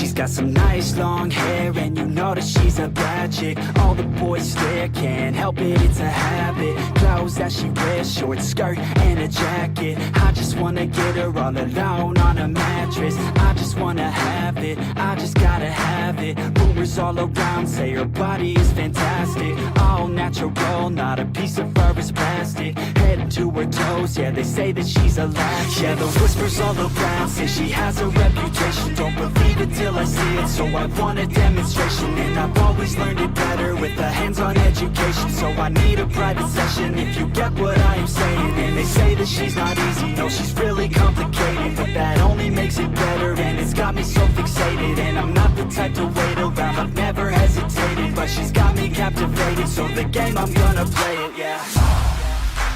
She's got some nice long hair, and you know that she's a bad chick. All the boys stare, can't help it, it's a habit. Clothes that she wears, short skirt and a jacket. I just wanna get her all alone on a mattress. I just wanna have it, I just gotta have it. Rumors all around say her body is fantastic. All natural, not a piece of fur is plastic. Head to her toes, yeah, they say that she's a latch. Yeah, the whispers all around say she has a reputation. Don't believe it till I see it, so I want a demonstration. And I've always learned it better with a hands-on education. So I need a private session if you get what I am saying. And they say that she's not easy, no, she's really complicated. But that only makes it better, and it's got me so fixated. And I'm not the type to wait around, I've never hesitated. But she's got me captivated, so the game, I'm gonna play it, yeah.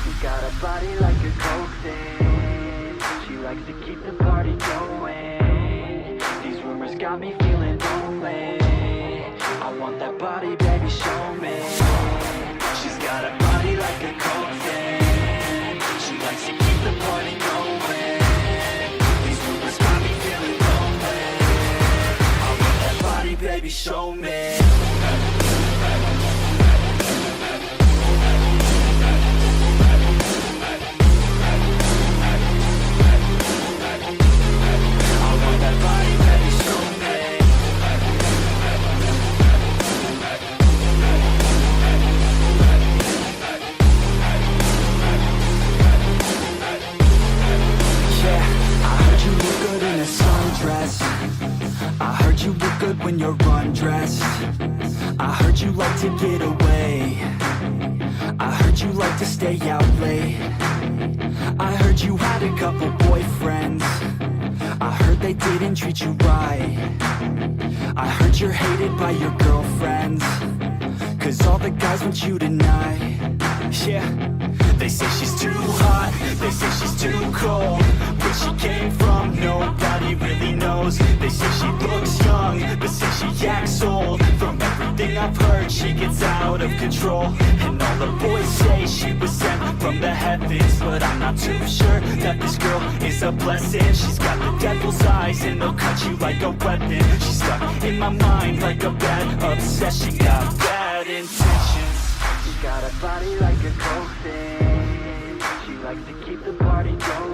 She's got a body like a coke thing. She likes to keep the party going. These rumors got me feeling lonely. I want that body, baby, show me. She's got a body like a coke thing. She likes to keep the party going. These rumors got me feeling lonely. I want that body, baby, show me. I heard you look good when you're undressed. I heard you like to get away. I heard you like to stay out late. I heard you had a couple boyfriends. I heard they didn't treat you right. I heard you're hated by your girlfriends, 'cause all the guys want you tonight. Yeah, they say she's too hot, they say she's too cold. Where she came from, nobody really knows. They say she looks young, but say she acts old. From everything I've heard, she gets out of control. And all the boys say she was sent from the heavens, but I'm not too sure that this girl is a blessing. She's got the devil's eyes, and they'll cut you like a weapon. She's stuck in my mind like a bad obsession. Got bad intentions. She's got a body like a coke thing. She likes to keep the party going.